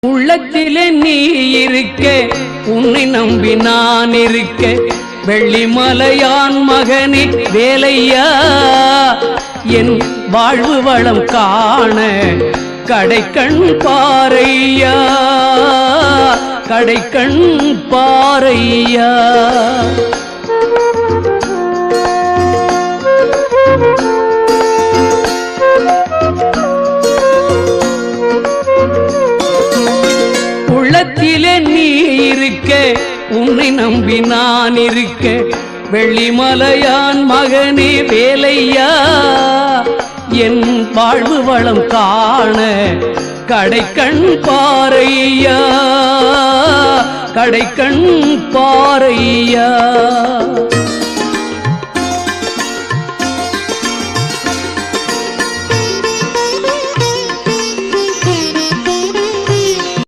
உள்ளத்திலே நீ இருக்க, உன்னை நம்பி நான் இருக்க, வெள்ளிமலையான் மகனே வேலையா, என் வாழ்வு வளம் காண கடைக்கண் பாரையா, கடைக்கண் பாரையா. உள்ளத்திலே நீ இருக்க, உன்னை நம்பி நான் இருக்க, வெள்ளிமலையான் மகனே வேலையா, என் வாழ்வு வளம் காண கடைக்கண் பாரையா, கடைக்கண் பாரையா.